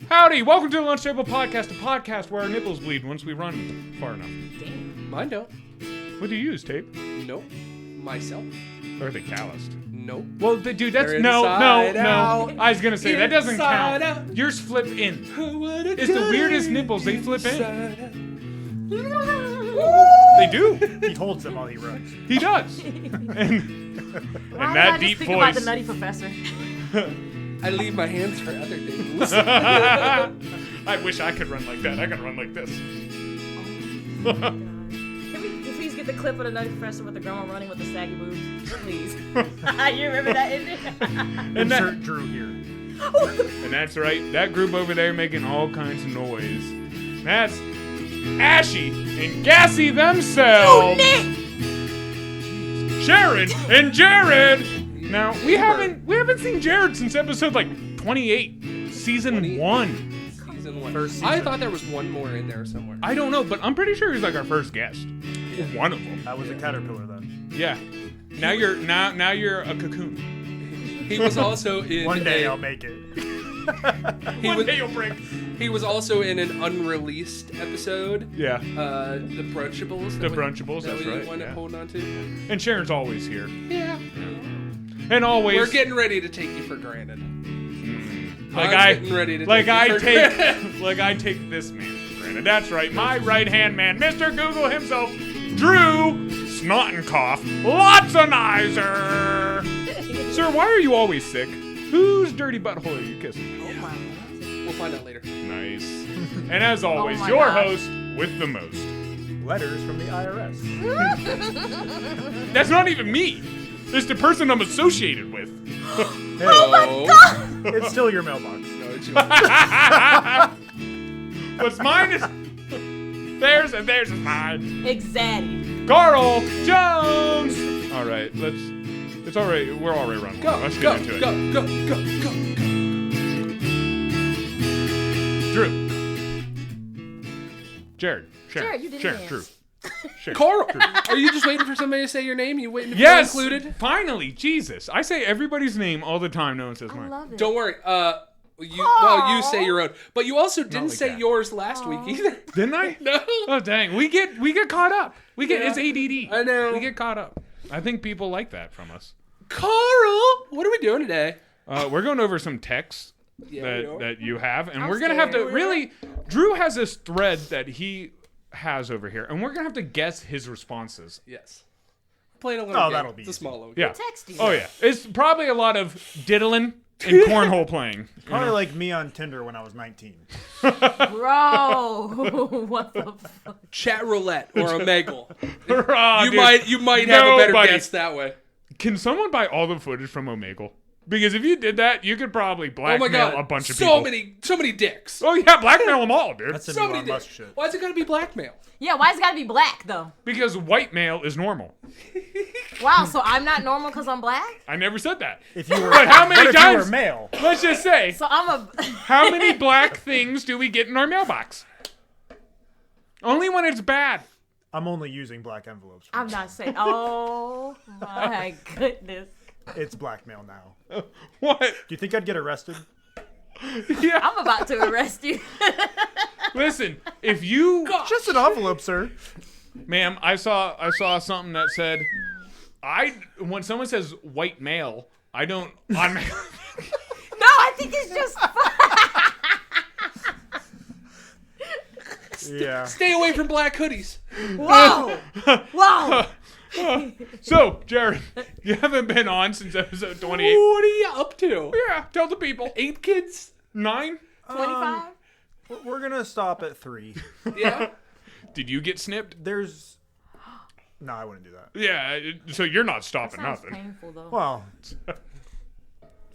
Howdy, welcome to the Lunch Table Podcast, a podcast where our nipples bleed once we run far enough. Damn. Mine don't. What do you use, tape? Nope. Myself? Or are they calloused? Nope. Well, dude, that's They're no. inside out. I was gonna say that doesn't count. Out. Yours flip in. It's the weirdest nipples. They flip in. They do. He holds them while he runs. He does. And Why that did I deep just think voice. about the Nutty Professor? I leave my hands for other things. I wish I could run like that. I could run like this. Can we please get the clip of the Nutty Professor with the grandma running with the saggy boobs? Please. You remember that image? Insert Drew here. And that's right. That group over there making all kinds of noise. That's Ashy and Gassy themselves. Sharon and Jared. Now we haven't seen Jared since episode like 28, season 1. Season 1. First season. I thought there was one more in there somewhere. I don't know, but I'm pretty sure he's like our first guest. One of them. That was a caterpillar then. Yeah. Now you're a cocoon. He was also in One day I'll make it. One day you'll break. He was also in an unreleased episode. Yeah. The Brunchables. The Brunchables, that that's we right, wound up yeah. holding on to. And Sharon's always here. Yeah. And always. We're getting ready to take you for granted. Like I'm getting ready to like take I you for take granted. like I take this man for granted. That's right, my right hand man, Mr. Google himself, Drew Snottenkoff Lotsonizer. Sir, why are you always sick? Whose dirty butthole are you kissing? Oh my. We'll find out later. Nice. And as always, my your gosh. host with the most. Letters from the IRS. That's not even me. It's the person I'm associated with. Hey, Oh my god! it's still your mailbox. No, it's yours. What's mine is theirs and theirs is mine. Exactly. Carl Jones. All right, it's all right. We're already running. Go, Let's go, get into it. go, go, go, go. Drew. Jared. Sharon. Jared, you didn't Sharon. dance. Drew. Sharon. Carl, are you just waiting for somebody to say your name? You waiting to Yes. be included? Finally, Jesus. I say everybody's name all the time. No one says I mine. love it. Don't worry. You say your own, but you also didn't like say that. yours last week either. Didn't I? No. Oh dang. We get caught up. It's ADD. I know. We get caught up. I think people like that from us. Carl, what are we doing today? We're going over some texts Yeah, we are. that you have, and I'm we're gonna have to scared. really. Drew has this thread that he has over here, and we're gonna have to guess his responses. Yes. Playing a little Oh, game. that'll be It's a easy. small little Yeah. Text you. Oh yeah. It's probably a lot of diddling and cornhole playing. Probably like me on Tinder when I was 19. Bro. What the fuck? Chat roulette or Omegle. Hurrah, you dude. might have a better Nobody- guess that way. Can someone buy all the footage from Omegle? Because if you did that, you could probably Oh my blackmail god. a bunch of so people. many dicks. Oh yeah, blackmail them all, dude. That's some So many Elon Musk dicks. shit. Why's it gotta be blackmail? Yeah, why's it gotta be black though? Because white male is normal. Wow, so I'm not normal because I'm black? I never said that. If you were, But how many what if times? you were male? Let's just say, So I'm a. how many black things do we get in our mailbox? Only when it's bad. I'm only using black envelopes. I'm not saying. Oh my goodness. It's blackmail now. What? Do you think I'd get arrested? Yeah. I'm about to arrest you. Listen, if you, Just an envelope, sir. ma'am, I saw something that said, when someone says white male, I don't. No, I think it's just. Yeah. Stay away from black hoodies. Whoa! Whoa! So, Jared, you haven't been on since episode 28. What are you up to? Yeah, tell the people. 8 kids? 9? 25? We're gonna stop at 3. Yeah. Did you get snipped? There's. No, I wouldn't do that. Yeah, so you're not stopping Sounds nothing. painful though. Well,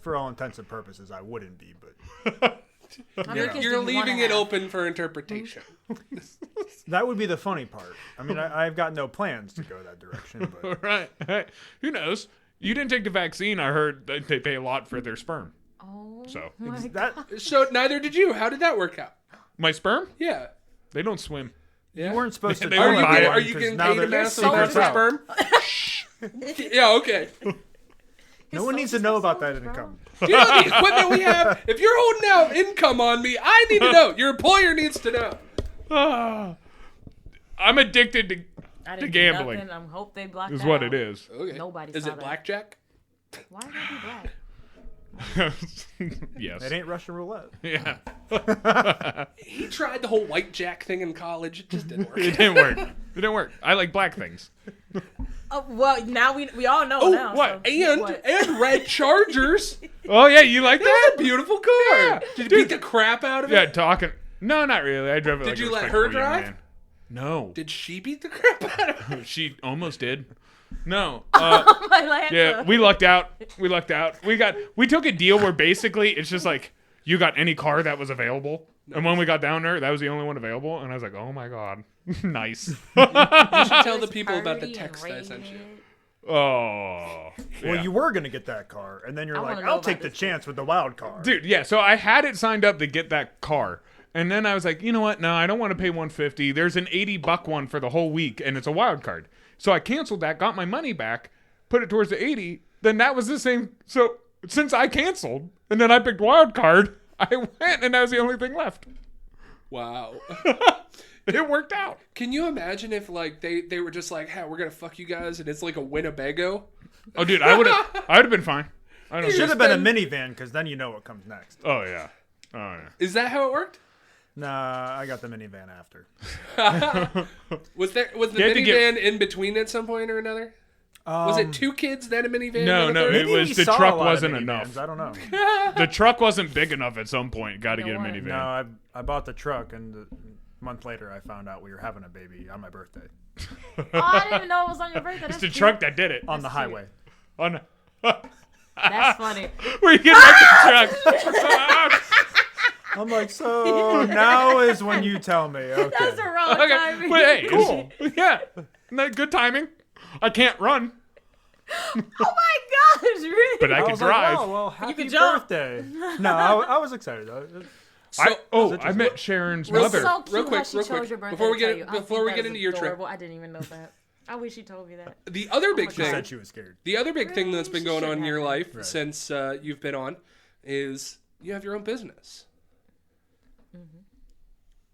for all intents and purposes, I wouldn't be, but My you're- kids You're didn't leaving wanna it have- open for interpretation. that would be the funny part. I mean, I've got no plans to go that direction, but Right. Who knows? You didn't take the vaccine. I heard that they pay a lot for their sperm. Oh. So, my that So neither did you. How did that work out? my sperm? Yeah. They don't swim. Yeah. you weren't supposed to. They tell were Are you buying anyone, getting, are you 'cause getting now paid a they're massive secret's amount for out. sperm? Yeah, okay. No one needs to know about that income. Do you know the equipment we have? If you're holding out income on me, I need to know. Your employer needs to know. I'm addicted I to didn't do gambling. nothing. I hope they blocked Is that what out. it is. Okay. Nobody Is saw it that. blackjack? Why would I be black? Yes. It ain't Russian roulette. Yeah. He tried the whole white jack thing in college. It just didn't work. It didn't work. It didn't work. I like black things. Well, now we all know Oh, now. what? So, And red Chargers. Oh yeah, you like that? That's a beautiful car. Yeah, Did you beat the crap out of Yeah, it? talking. No, not really. I drove it. Did like you a let her respectable young drive? man. No. Did she beat the crap out of it? She almost did. No. My Lancer. Yeah, we lucked out. We took a deal where basically it's just like you got any car that was available. And when we got down there, that was the only one available. And I was like, oh my God. Nice. You should tell the people about the Purdy text and I sent you. rated. Oh. Well, yeah. you were gonna get that car, and then you're I like, wanna know I'll about take the this chance with the wild card. Dude, yeah, so I had it signed up to get that car. And then I was like, you know what? No, I don't want to pay $150. There's an $80 one for the whole week, and it's a wild card. So I canceled that, got my money back, put it towards the 80. Then that was the same. So since I canceled, and then I picked wild card, I went, and that was the only thing left. Wow. It worked out. Can you imagine if like they were just like, hey, we're gonna fuck you guys, and it's like a Winnebago? Oh, dude, I would have been fine. I don't. Should have been a minivan, because then you know what comes next. Oh yeah. Oh yeah. Is that how it worked? Nah, I got the minivan after. Was the You had to minivan in between at some point or another? Was it two kids then a minivan? No, then a no, third? it Maybe was we the saw a truck lot of wasn't minivans, enough. I don't know. The truck wasn't big enough at some point. Got to You get a know what? minivan. No, I bought the truck, and a month later I found out we were having a baby on my birthday Oh, I didn't even know it was on your birthday. It's That's the cute. truck that did it. on the cute. highway. On. That's funny. Where you get back the truck? I'm like, so now is when you tell me. Okay. That's the wrong Okay, timing. but hey, Cool. yeah, good timing. I can't run, Oh my gosh, really? but I I can was drive. like, well, happy can jump. birthday. No, I was excited. I met Sharon's Real mother. So cute Real quick, how she real chose quick. your birthday Before we to get- tell you. I before think we that get is into your trip. adorable. I didn't even know that. I wish she told me that. The other big She thing, said she was scared. the other big thing that's been going on in your Shouldn't life Right. since you've been on, is you have your own business.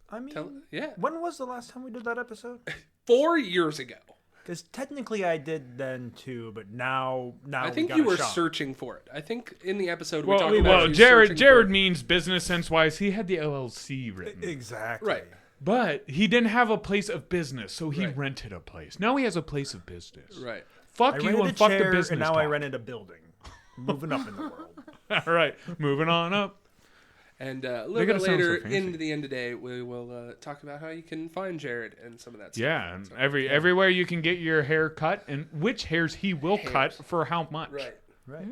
I mean, Yeah, when was the last time we did that episode? 4 years ago. Because technically I did then too, but now I we think got you a were shop. searching for it. I think in the episode we Well, talked about you Jared searching Jared for- means business sense wise. He had the LLC written, Exactly. Right. but he didn't have a place of business, so he Right. rented a place. Now he has a place of business. Right. Fuck I you rented and a fuck chair, the business. and now I talk. rented a building. Moving up in the world. All right, moving on up. And a They little gotta bit sound so later fancy. into the end of the day, we will talk about how you can find Jared and some of that stuff. Yeah, and everywhere you can get your hair cut, and which hairs he will cut for how much. Right. Right.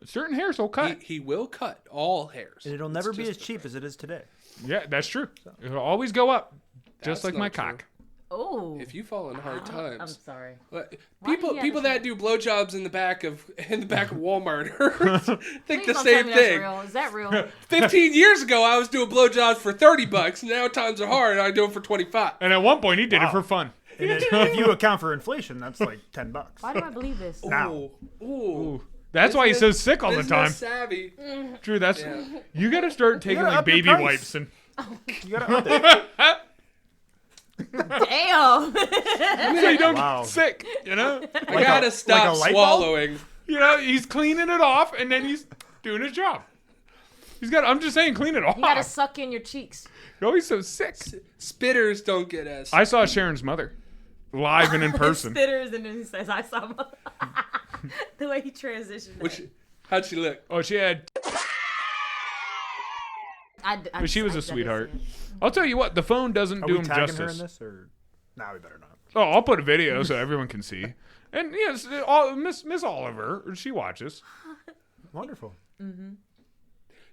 Certain hairs will cut. He will cut all hairs. And it'll never be as cheap as it is today. Yeah, that's true. It'll always go up, just That's like my not true. cock. Oh. If you fall in hard I'm times, sorry. But Why people do you people have to that do blowjobs in the back of Walmart think Please the don't tell same me that's thing. real. Is that real? 15 years ago, I was doing blowjobs for $30. Now times are hard. I do them for 25. And at one point, he did it for fun. And if you account for inflation, that's like $10. Why do I believe this? Now. Ooh. That's why he's so sick all the Business time. savvy. True. That's Yeah. you got to start taking gotta like up your baby price. wipes and. You gotta up it. Damn. So you don't Wow. get sick, you know? I gotta stop like a light bulb? swallowing. You know, he's cleaning it off and then he's doing his job. He's got, I'm just saying, clean it off. You gotta suck in your cheeks. Oh, he's so sick. Spitters don't get us. I saw Sharon's mother live and in person. Spitters, and then he says, "I saw my-" the way he transitioned. How'd she look? Oh, she had, but she was a sweetheart. I'll tell you what, the phone doesn't Are do we him tagging her in justice. this, or? Nah, we better not. Oh, I'll put a video so everyone can see. And yes, Miss Oliver, she watches. Wonderful.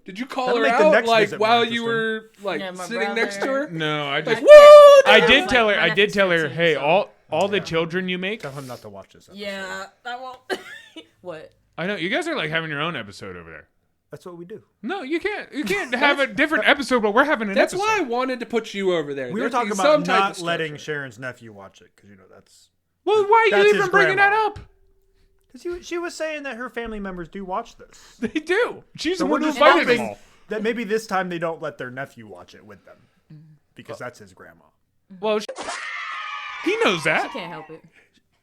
Did you call That'll her make the out next like visit more while you interesting. were like Yeah, my sitting next to her? No, I just, Woo! I damn. did tell her. my I did nephew's tell her, 13, hey, so- all the children you make. Tell him not to watch this episode. Yeah, I won't. What? I know you guys are like having your own episode over there. That's what we do. No, you can't. You can't have a different episode, but we're having an That's episode. why I wanted to put you over there. We were There'd be talking some about type not of letting structure. Sharon's nephew watch it, because, that's... Well, why are That's you his even bringing that grandma. up? She was saying that her family members do watch this. They do. She's So the we're one who just invited them hoping all. that maybe this time they don't let their nephew watch it with them. Because that's his grandma. Well, he knows She that. can't help it.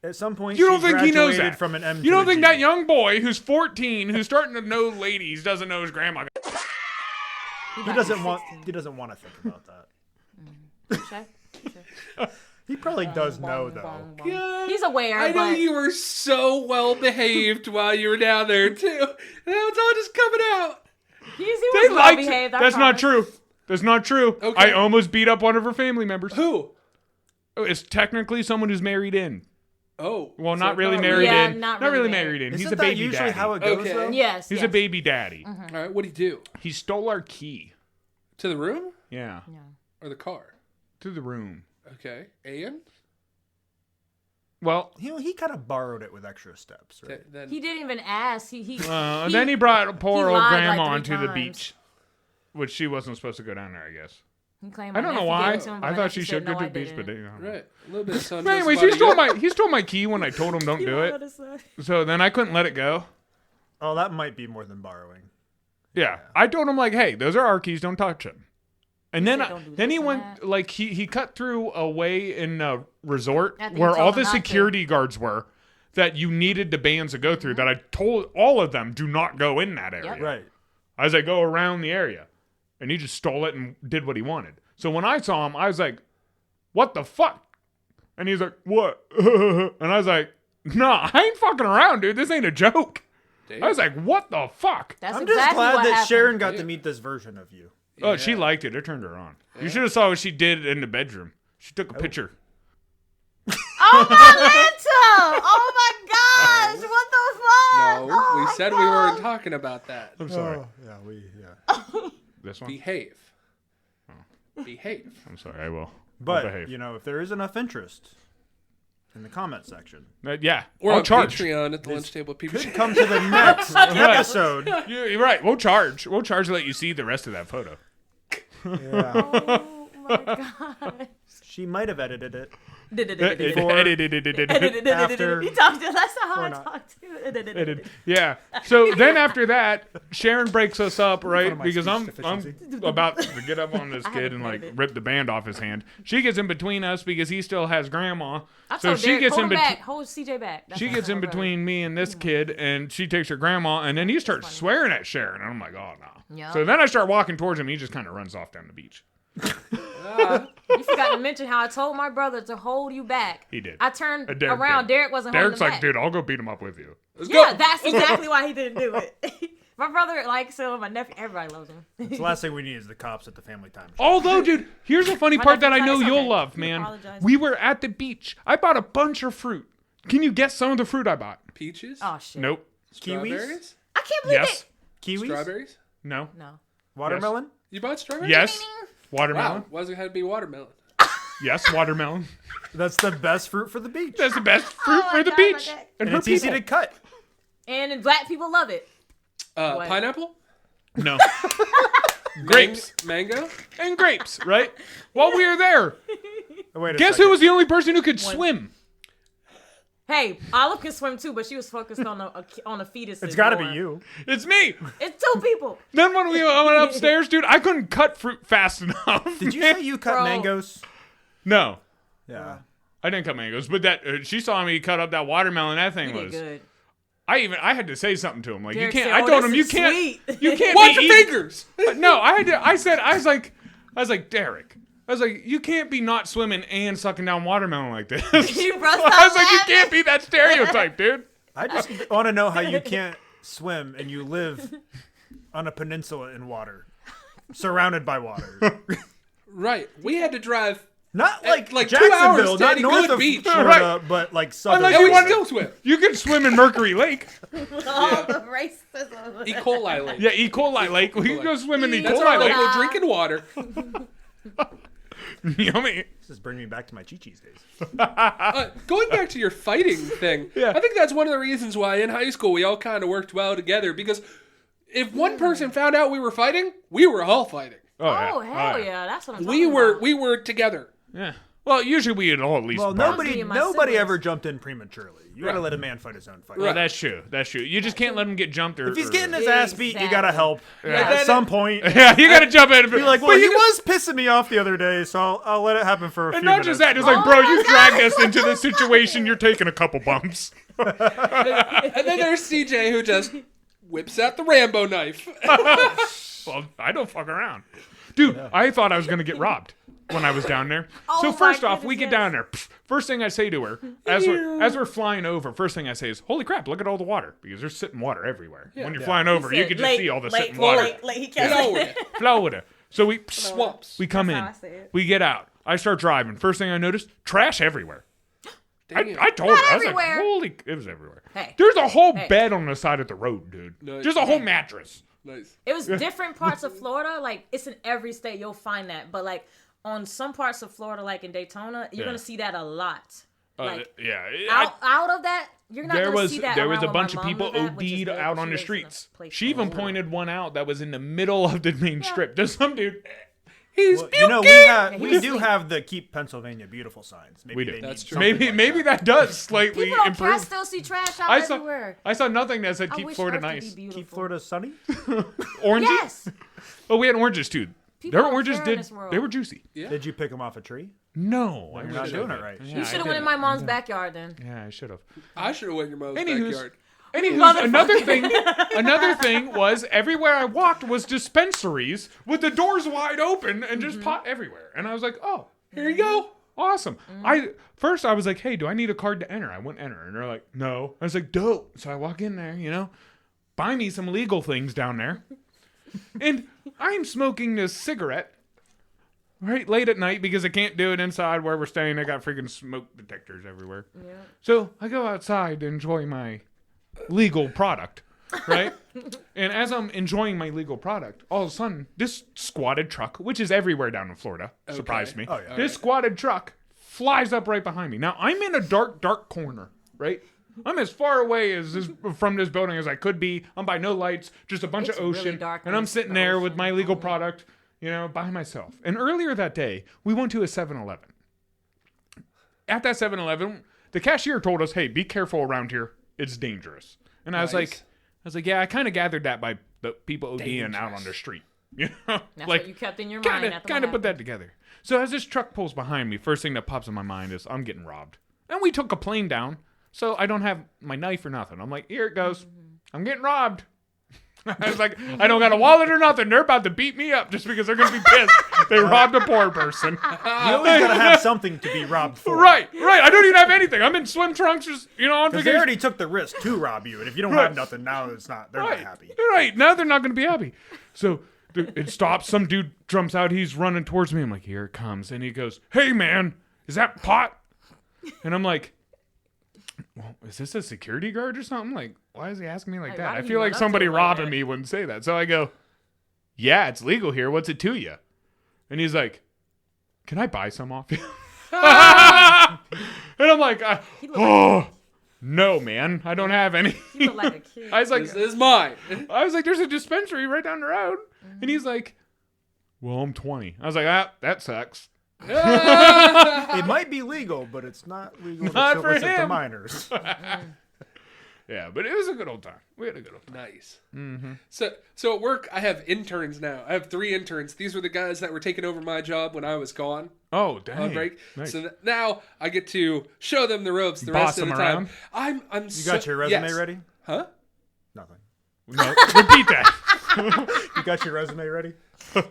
At some point, You don't she think he knows graduated that? from an M You don't to a think G. that young boy who's 14, who's starting to know ladies, doesn't know his grandma? He doesn't want to think about that. Touche. He probably does know, though. He's aware. I know but you were so well behaved while you were down there too. Now it's all just coming out. he They was well liked behaved. it. That's not true. That's not true. Okay. I almost beat up one of her family members. Who? It's technically someone who's married in. Oh. Well, so not really married Yeah, in. not Not really really married. married in. Isn't He's a that baby usually daddy. how it goes, Okay. though? Yes. He's yes. a baby daddy. All right. What did he do? He stole our key. To the room Yeah. Yeah. or the car? To the room. Okay. And Well, He kind of borrowed it with extra steps, right? then He didn't even ask. He then he brought poor he old lied grandma like 3 onto the times. beach, which she wasn't supposed to go down there, I guess. He claimed I my don't know nephew why. gave it to him, but I my thought nephew she said, should go "No, to I the beach, but didn't." right, a little bit of sun. But anyways, he stole my key when I told him don't do it. So then I couldn't let it go. Oh, that might be more than borrowing. Yeah, I told him like, hey, those are our keys. Don't touch them. And then said, "Don't do then this he and went that." like he cut through a way in a resort I think he where told all him the not to. security guards were that you needed the bands to go through. That I told all of them do not go in that area. Yep. Right. As I go around the area, and he just stole it and did what he wanted. So when I saw him, I was like, "What the fuck?" And he's like, "What?" And I was like, "Nah, I ain't fucking around, dude. This ain't a joke." Damn. I was like, "What the fuck?" That's I'm exactly just glad what that happened. Sharon got Yeah. to meet this version of you. Oh, she liked it. It turned her on. You should have saw what she did in the bedroom. She took a picture. Oh my Lanta! Oh my gosh! What the fuck? No, Oh we my said we God. weren't talking about that. I'm sorry. Oh, yeah. This one? Behave. Behave. I'm sorry. I will. I'll But, behave. you know, if there is enough interest in the comment section, Yeah. Or I'll on charge. Patreon at the lunch table. People could come to the next episode. You're right. We'll charge. We'll charge to let you see the rest of that photo. Yeah. Oh my god. She might have edited it. After. He talked to that's not how Or I not. talk to. Yeah. So then after that, Sharon breaks us up, right? of my Because I'm speech deficiency. about to get up on this kid and like rip the band off his hand. She gets in between us because he still has grandma. I So told she Derek, gets hold in him between. back. Hold CJ back. That's She what I gets in told her. between me and this kid, and she takes her grandma, and then he starts swearing at Sharon. And I'm like, oh no. Yup. So then I start walking towards him. He just kind of runs off down the beach. You forgot to mention how I told my brother to hold you back. He did. I turned Derek around. did. Derek wasn't Derek's holding like, him back. dude, I'll go beat him up with you. Yeah, that's exactly why he didn't do it. My brother likes him. My nephew, everybody loves him. The last thing we need is the cops at the family time. Although, dude, here's a funny My part that I nephew know said it's you'll okay. love, He man. apologized. We were at the beach. I bought a bunch of fruit. Can you guess some of the fruit I bought? Peaches? Oh shit. Nope. Strawberries? I can't believe Yes. Kiwis? Strawberries? No. it. No. Watermelon? You bought strawberries? Yes. Watermelon. Wow. Why does it have to be watermelon? Yes, watermelon. That's the best fruit for the beach. That's the best fruit Oh for my the God, beach. my God. And And her it's easy people. to cut. And black people love it. What? Pineapple? No. Grapes. Mango? And grapes, right? While we were there, Wait a guess second. who was the only person who could swim? Hey, Olive can swim too, but she was focused on the fetus. It's got to be you. It's me. It's 2 people. Then when we went upstairs, dude, I couldn't cut fruit fast enough. Did you man. say you cut Bro. mangoes? No. Yeah. I didn't cut mangoes, but that she saw me cut up that watermelon. That thing You did was. good. I had to say something to him. Like Derek you can't. said, I "Oh, told this him you is can't. sweet." You can't. Watch be your eating- fingers! No, I had to. I was like Derek. I was like, you can't be not swimming and sucking down watermelon like this. You bro, I stop was like, you laughing. can't be that stereotype, dude. I just want to know how you can't swim and you live on a peninsula in water, surrounded by water. Right. We had to drive. Not Like like 2 hours Jacksonville, to not any north good of beach. Florida, Right. but like southern. Unless And we want still swim. You can swim in Mercury Lake. All the racism. E. coli lake. Yeah, E. coli Lake. We can go swim in E. That's our coli Lake. local drinking water. Yummy. This is bringing me back to my Chi-Chi's days. Going back to your fighting thing, Yeah. I think that's one of the reasons why in high school we all kind of worked well together, because if one person found out we were fighting, we were all fighting. Oh hell yeah, that's what I'm talking We about. were together. Yeah. Well, usually we'd all at least. Well, bark. nobody Me and my nobody siblings. ever jumped in prematurely. You gotta let a man fight his own fight. Well, that's true. That's true. You just can't let him get jumped. Or If he's getting his ass beat, you gotta Exactly. help Yeah. at some point. yeah, you gotta jump in. And Be like, well, but he you was pissing me off the other day, so I'll let it happen for a and few not minutes. just that, it's like, bro, you dragged us into this situation. You're taking a couple bumps. And then there's CJ who just whips out the Rambo knife. Well, I don't fuck around, dude. I thought I was gonna get robbed when I was down there. Oh So my first off, we goodness, get down there. First thing I say to her, as we're flying over, first thing I say is, "Holy crap! Look at all the water," because there's sitting water everywhere. When you're flying over, you can just see all the sitting water. He can't Florida. Florida. So we Swamps. we come That's in, how I say it. we get out. I start driving. First thing I noticed, trash everywhere. Dang it. I told her, I was like, everywhere. holy, it was everywhere. Hey. There's a whole Hey. bed on the side of the road, dude. Nice. Just a whole mattress. Nice. It was different parts of Florida. Like, it's in every state you'll find that. But, like, on some parts of Florida, like in Daytona, you're Yeah. going to see that a lot. Like, Yeah. out of that, you're not There going to was see that there was around a where bunch my of mom people lived at, which is OD'd good, out but on she the lives in a streets. place She even called- pointed one out that was in the middle of the main strip. There's some dude. He's Well, you know, we he's do asleep. have the Keep Pennsylvania Beautiful signs. Maybe We do. they That's need true. something Maybe like that does slightly People don't care. I improve. still see trash out I saw everywhere. I saw nothing that said I keep wish Florida Earth could nice. be beautiful. Keep Florida sunny. Oranges? Yes. Oh, we had oranges too. People Their don't oranges care in did. this world. They were juicy. Did you pick them off a tree? No, I You're not wish I doing did. it right. Yeah, You I should have went in didn't. my mom's backyard then. Yeah, I should have. I should have went in your mom's Anywho's- backyard. Anywho, another thing was everywhere I walked was dispensaries with the doors wide open and just pot everywhere. And I was like, oh, here you go. Awesome. I was like, hey, do I need a card to enter? I wouldn't enter. And they're like, no. I was like, dope. So I walk in there, buy me some legal things down there. And I'm smoking this cigarette right late at night because I can't do it inside where we're staying. I got freaking smoke detectors everywhere. Yeah. So I go outside to enjoy my legal product, right? And as I'm enjoying my legal product, all of a sudden, this squatted truck, which is everywhere down in Florida, surprised me. Oh, yeah. This squatted truck flies up right behind me. Now, I'm in a dark corner, right? I'm as far away from this building as I could be. I'm by no lights, just a bunch It's of really ocean. dark And when I'm it's sitting the there with ocean. my legal Oh. product, by myself. And earlier that day, we went to a 7-Eleven. At that 7-Eleven, the cashier told us, hey, be careful around here. It's dangerous. And I was Nice. like, yeah, I kind of gathered that by the people ODing out on the street. That's what you kept in your mind. after Kind of what put that together. So as this truck pulls behind me, first thing that pops in my mind is I'm getting robbed. And we took a plane down, so I don't have my knife or nothing. I'm like, here it goes. I'm getting robbed. I was like, I don't got a wallet or nothing. They're about to beat me up just because they're going to be pissed. They robbed a poor person. You always gotta have something to be robbed for. Right. I don't even have anything. I'm in swim trunks, just, on Because they vacation. already took the risk to rob you, and if you don't have nothing now, they're not happy. Right. Now they're not going to be happy. So it stops. Some dude jumps out. He's running towards me. I'm like, here it comes. And he goes, hey, man, is that pot? And I'm like, well, is this a security guard or something? Like, why is he asking me like Like, that? why I did feel he like run up somebody to him like robbing that? me wouldn't say that. So I go, yeah, it's legal here. What's it to you? And he's like, can I buy some off you? And I'm like, oh, no, man. I don't have any. You look like a kid. I was like, This is mine. there's a dispensary right down the road. And he's like, well, I'm 20. I was like, that sucks. It might be legal, but it's not legal Not to for solicit to him. minors. Yeah, but it was a good old time. We had a good old time. Nice. Mm-hmm. So at work, I have interns now. I have 3 interns. These were the guys that were taking over my job when I was gone Oh, dang. on break. Nice. So now I get to show them the ropes the Boss rest of the them time. around? I'm You got your resume ready? Huh? Nothing. No, repeat that. You got your resume ready?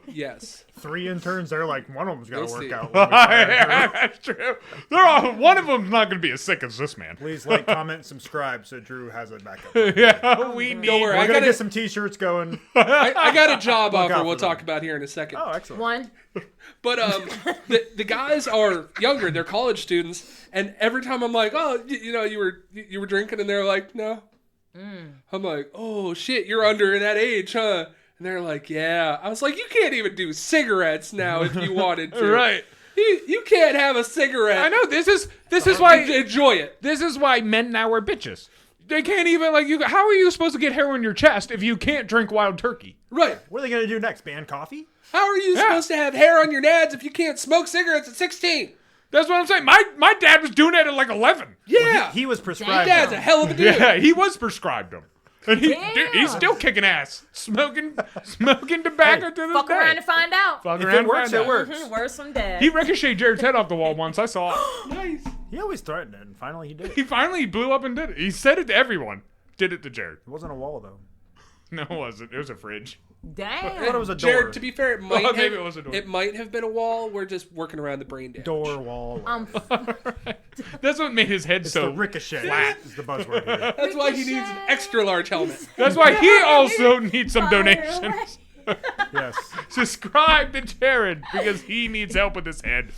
Yes. 3 interns, they're like, one of them's got to We'll work see. out. Yeah, that's true. One of them's not going to be as sick as this man. Please like, comment, subscribe so Drew has a backup. Yeah, we need. Don't worry. We're I going to gotta- get some t-shirts going. I got a job Look offer out we'll for them. talk about here in a second. Oh, excellent. One. But the guys are younger. They're college students, and every time I'm like, oh, you were drinking, and they're like, no. I'm like, oh shit, you're under that age, huh? And they're like, yeah. I was like, you can't even do cigarettes now if you wanted to. Right. You can't have a cigarette. I know, this is why Enjoy it. this is why men now are bitches. They can't even how are you supposed to get hair on your chest if you can't drink wild turkey? Right. What are they going to do next? Ban coffee? How are you supposed to have hair on your nads if you can't smoke cigarettes at 16? That's what I'm saying. My dad was doing it at like 11. Yeah. He was prescribed. Dad's a them. hell of a dude. Yeah, he was prescribed them. And Damn. he's still kicking ass. Smoking tobacco to this Fuck day. around and find out. Fuck If around it and works, find it out. works. Worse from dad. He ricocheted Jared's head off the wall once. I saw it. Nice. He always threatened it, and finally he did. He finally blew up and did it. He said it to everyone. Did it to Jared. It wasn't a wall though. No, it wasn't. It was a fridge. I thought Damn. it was a door. Jared, to be fair, it might, Well, have, maybe it was a door. it might have been a wall. We're just working around the brain damage. door wall. That's what made his head It's so the ricochet. flat. Is the buzzword here. That's why he needs an extra large helmet. That's why he also needs some Fire donations. Yes. Subscribe to Jared because he needs help with his head.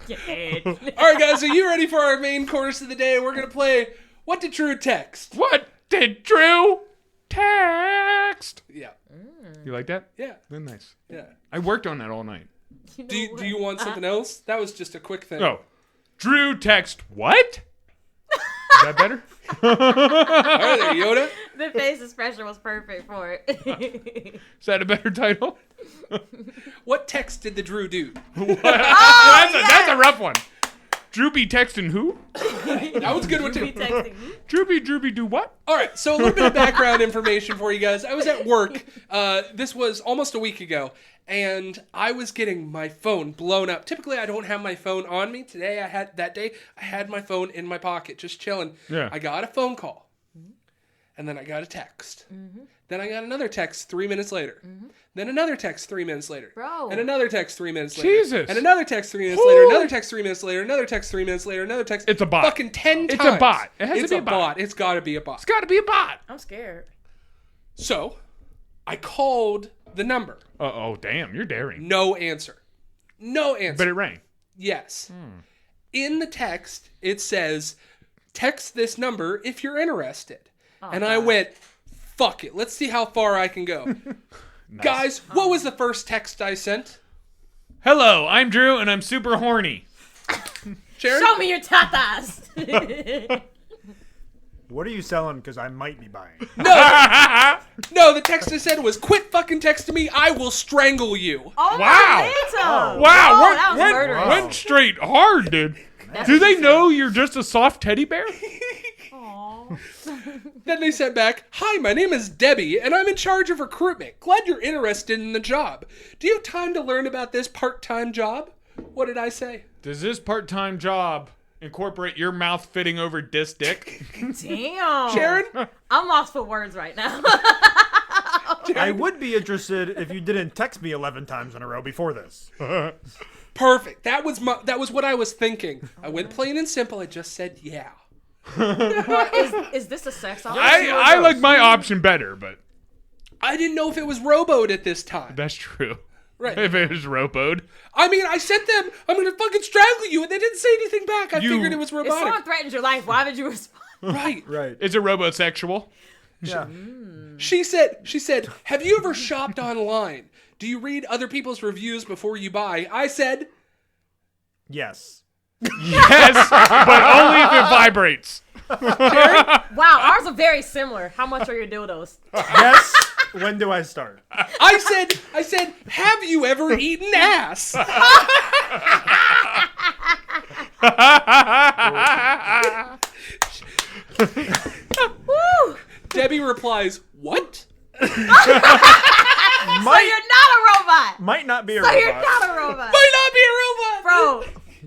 Dead. All right, guys, are you ready for our main course of the day? We're going to play What Did Drew Text? What did Drew text? Yeah. You like that? Yeah. Then nice. Yeah. I worked on that all night. Do you want something else? That was just a quick thing. Oh, Drew text what? Is that better? All right, there, Yoda. The face expression was perfect for it. Is that a better title? What text did the Drew do? That's a rough one. Drew be texting who? That was a good one, Be too. texting me. Drew be do what? All right, so a little bit of background information for you guys. I was at work. This was almost a week ago, and I was getting my phone blown up. Typically, I don't have my phone on me. Today, I had my phone in my pocket, just chilling. Yeah. I got a phone call, and then I got a text. Then I got another text 3 minutes later. Then another text 3 minutes later. Bro. And another text 3 minutes later. Jesus. And another text 3 minutes later. Another text 3 minutes later. Another text 3 minutes later. Another text. It's a bot. Fucking 10 It's times. a bot. It has to It's be a a bot. It's got to be a bot. It's got to be a bot. I'm scared. So, I called the number. Oh, damn. You're daring. No answer. No answer. But it rang. Yes. In the text, it says, text this number if you're interested. And I went, fuck it. Let's see how far I can go. Guys, what was the first text I sent? Hello, I'm Drew, and I'm super horny. Sharon? Show me your tatas. What are you selling? Because I might be buying. No, the text I said was, quit fucking texting me. I will strangle you. Oh, Wow. Wow. Wow, Oh, that was murderous. went straight hard, dude. Do they know you're just a soft teddy bear? Aw. Then they sent back, hi, my name is Debbie, and I'm in charge of recruitment. Glad you're interested in the job. Do you have time to learn about this part-time job? What did I say? Does this part-time job incorporate your mouth fitting over this dick? Damn. Sharon? I'm lost for words right now. I would be interested if you didn't text me 11 times in a row before this. Perfect. That was what I was thinking. I went plain and simple. I just said yeah. Is this a sex offer? I like my option better, but I didn't know if it was rowboat at this time. that's true. Right. If it was roboed. I mean, I sent them, I'm going to fucking strangle you, and they didn't say anything back. I figured it was If someone robotic. threatens your life, why would you respond? Right. Right. Is it robosexual? Yeah. She said, have you ever shopped online? Do you read other people's reviews before you buy? I said, Yes. Yes, but only if it vibrates. Wow, ours are very similar. How much are your dildos? Yes. When do I start? I said, have you ever eaten ass? Woo! Debbie replies, what? So you're not a robot. Might not be a So you're robot. not a robot. Might not be a robot. Bro,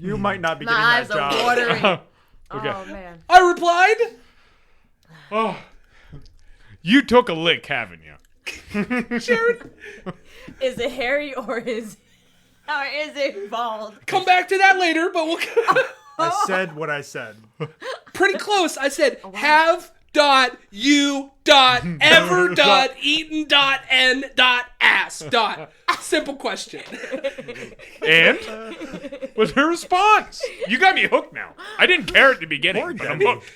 You might not be my getting eyes that are job. watering. Okay. Oh, man. I replied, Oh. You took a lick, haven't you? Sharon, Is it hairy or is it bald? come back to that later, but we'll... I said what I said. Pretty close. I said, have dot you dot ever dot eaten dot n dot ass dot. Simple question. And? What's her response? You got me hooked now. I didn't care at the beginning, Poor but I'm Debbie. hooked.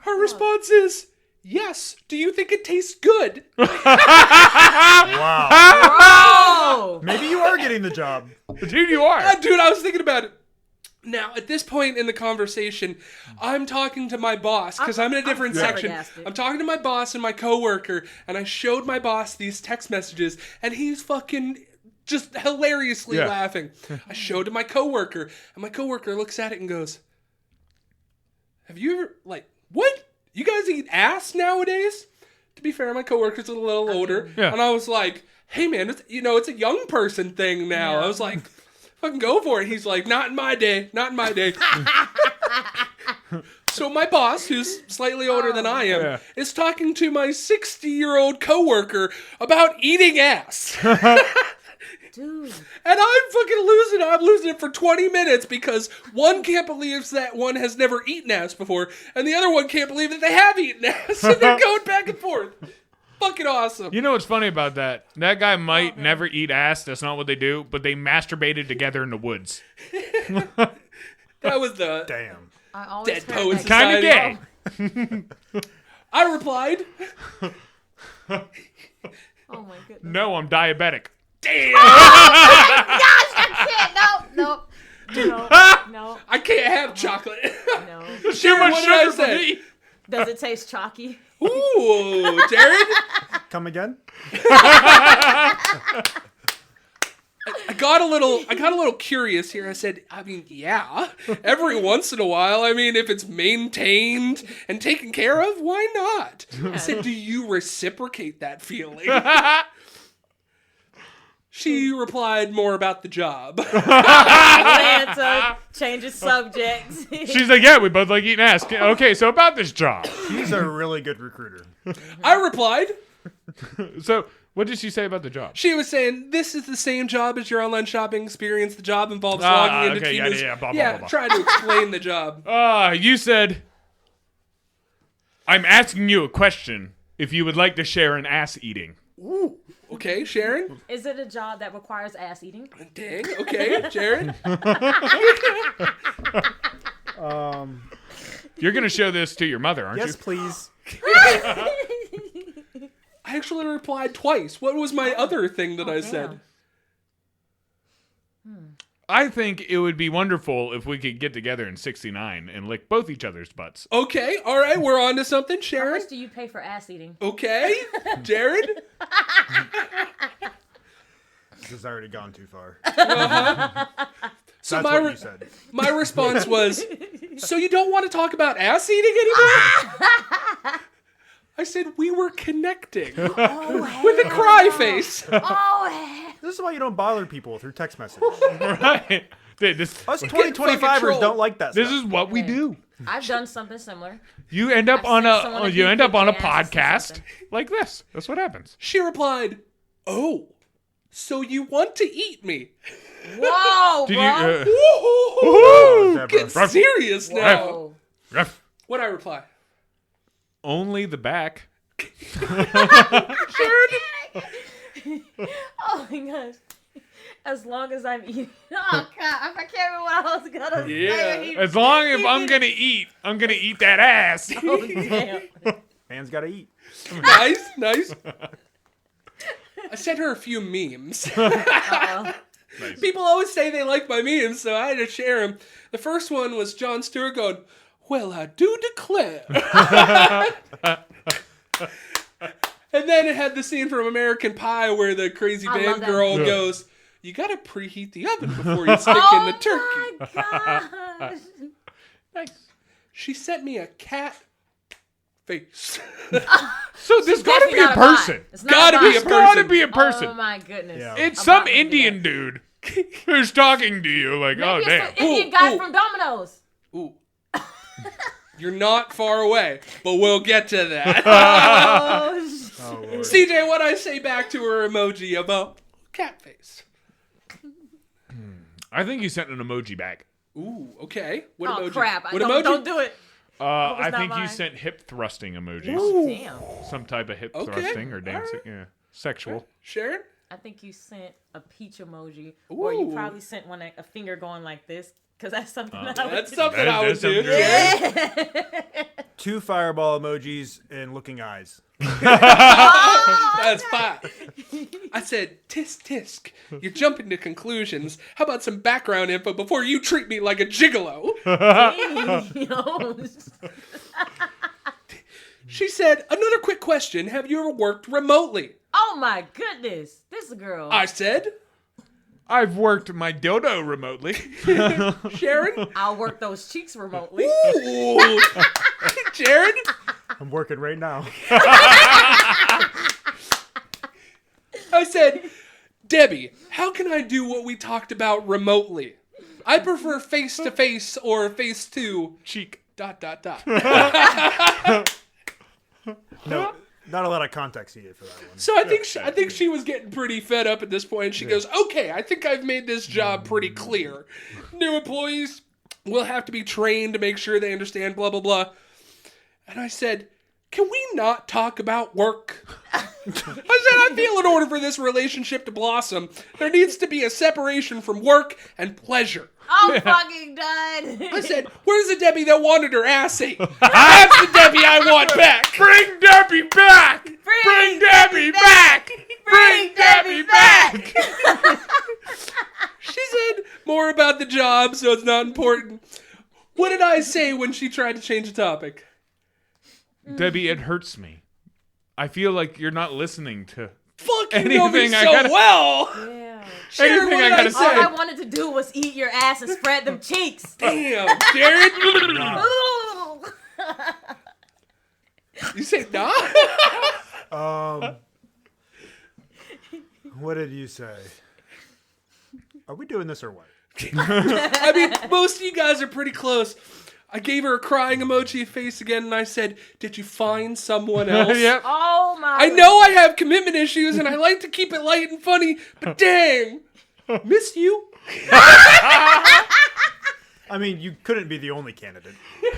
Her response is, yes. Do you think it tastes good? Wow. Oh! Maybe you are getting the job. Dude, you are. Dude, I was thinking about it. Now, at this point in the conversation, I'm talking to my boss because I'm in a different section. flabbergasted. I'm talking to my boss and my coworker, and I showed my boss these text messages, and he's fucking just hilariously Yeah. laughing. I showed to my coworker, and my coworker looks at it and goes, "Have you ever, like, what? You guys eat ass nowadays?" To be fair, my coworker's a little older, Yeah. and I was like, "Hey man, it's a young person thing now." Yeah. I was like, "Fucking go for it." He's like, "Not in my day, not in my day." So my boss, who's slightly older than I am, Yeah. is talking to my 60-year-old coworker about eating ass. Dude. And I'm fucking losing it. I'm losing it for 20 minutes because one can't believe that one has never eaten ass before, and the other one can't believe that they have eaten ass. And they're going back and forth. Fucking awesome. You know what's funny about that? That guy might never eat ass. That's not what they do. But they masturbated together in the woods. That was the Damn. I always Dead heard Poets that. Kind of Society. gay. I replied, Oh my goodness. No, I'm diabetic. "Damn, Gosh, I can't. No. No. I can't have chocolate." No. Too much what did I sugar for say? me. Does it taste chalky? Ooh, Jared. Come again? I got a little curious here. I said, I mean, yeah, every once in a while. I mean, if it's maintained and taken care of, why not? I said, do you reciprocate that feeling? She replied more about the job. Atlanta changes subjects. She's like, yeah, we both like eating ass. Okay, so about this job. He's a really good recruiter. I replied, So, what did she say about the job? she was saying, this is the same job as your online shopping experience. The job involves logging into okay, yeah, Tina's... yeah, blah, blah, blah. Try to explain the job. You said, I'm asking you a question if you would like to share an ass eating. Ooh, okay, Sharon. Is it a job that requires ass eating? Dang, okay, Jared. You're going to show this to your mother, aren't Yes, you? please. I actually replied twice. What was my other thing that I said? I think it would be wonderful if we could get together in 69 and lick both each other's butts. Okay, all right, we're on to something, How Sharon. much do you pay for ass eating? Okay, Jared. This has already gone too far. So That's my what you said. my response was, so you don't want to talk about ass eating anymore? I said we were connecting with a cry face. Oh, This is why you don't bother people through text message. Right? This Us getting fucking 2025ers trolled. don't like that is stuff. what we do. I've done something similar. You end up I've on seen someone a that you you end up kick on a their ass or podcast something. like this. That's what happens. She replied, "Oh, so you want to eat me?" Whoa, Did bro. you? Woo-hoo-hoo. Deborah. Get serious now. Whoa. Ruff. What'd I reply? Only the back. Oh my gosh. As long as I'm eating. Oh, God. I can't remember what I was going to Yeah. say. As long as I'm gonna eat that ass. Oh, damn. Man's gotta eat. Nice. I sent her a few memes. Uh-oh. People always say they like my memes, so I had to share them. The first one was Jon Stewart going, "Well, I do declare." And then it had the scene from American Pie where the crazy I love band that. girl Yeah. goes, "You gotta preheat the oven before you stick in the turkey." Oh, my gosh. Nice. She sent me a cat face. So there's got to Definitely be a not bot. person. It's not Gotta a be bot. a There's got to person. be a person. Oh, my goodness. Yeah. It's A some bot would do Indian that. dude who's talking to you like, Maybe oh it's damn. the Indian guy Ooh. from Domino's. Ooh. You're not far away, but we'll get to that. Oh, Oh, Lord. CJ, what I say back to her emoji about cat face? I think you sent an emoji back. Ooh, okay. What oh emoji? crap. What don't, emoji? don't do it. I not think you mine? sent hip thrusting emojis. Damn. Some type of hip Okay. thrusting or dancing. Yeah. Sexual. Sharon? I think you sent a peach emoji. Or you Ooh. probably sent one, a finger going like this. Because that's something that I would That's do. something I would That's something do. good. Sharon? 2 fireball emojis and looking eyes. That's fine. I said, tisk tisk. You're jumping to conclusions. How about some background info before you treat me like a gigolo? Damn. She said, another quick question. Have you ever worked remotely? Oh my goodness. This girl. I said, I've worked my dildo remotely. Sharon? I'll work those cheeks remotely. Ooh. Jared? I'm working right now. I said, Debbie, how can I do what we talked about remotely? I prefer face-to-face or face-to... Cheek. ... No, not a lot of context needed for that one. So I think she was getting pretty fed up at this point. She goes, okay, I think I've made this job pretty clear. New employees will have to be trained to make sure they understand blah, blah, blah. And I said, can we not talk about work? I said, I feel in order for this relationship to blossom, there needs to be a separation from work and pleasure. I'm fucking done. I said, where's the Debbie that wanted her ass ate? That's the Debbie I want back. Bring Debbie back! Bring Debbie back! Bring Debbie back! She said more about the job, so it's not important. What did I say when she tried to change the topic? Debbie, it hurts me. I feel like you're not listening to Fuck, you know me anything I so gotta- well. Yeah. Sharon, anything what I did gotta say? All I wanted to do was eat your ass and spread them cheeks. Damn, Jared. Ooh. You say nah? What did you say? Are we doing this or what? I mean, most of you guys are pretty close. I gave her a crying emoji face again, and I said, did you find someone else? Yep. Oh my. I know I have commitment issues, and I like to keep it light and funny, but dang, miss you. I mean, you couldn't be the only candidate.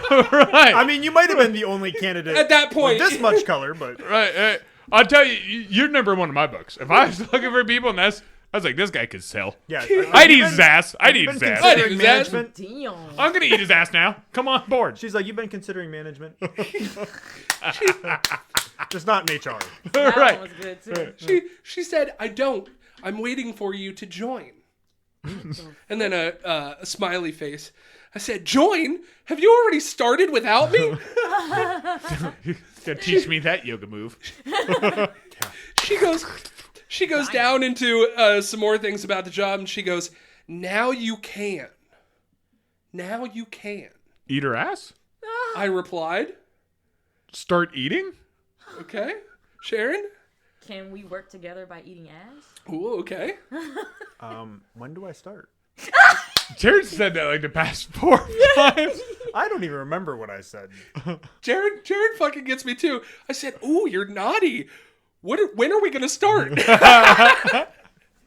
Right. I mean, you might have been the only candidate At that point. with this much color, but Right. I'll tell you, you're number one in my books. If I was looking for people, and I was like, this guy could sell. yeah. I'd eat his ass. I'd eat his ass. I'd eat Considering his ass. management. Damn. I'm gonna eat his ass now. Come on board. She's like, you've been considering management, just not in HR. That Right. one was good too. She said, I don't. I'm waiting for you to join. And then a smiley face. I said, join? Have you already started without me? Gonna teach me that yoga move. She goes down into some more things about the job, and she goes, now you can. Now you can. Eat her ass? I replied, Start eating? okay. Sharon? Can we work together by eating ass? Ooh, okay. When do I start? Jared said that like the past 4 times. I don't even remember what I said. Jared fucking gets me too. I said, ooh, you're naughty. When are we going to start?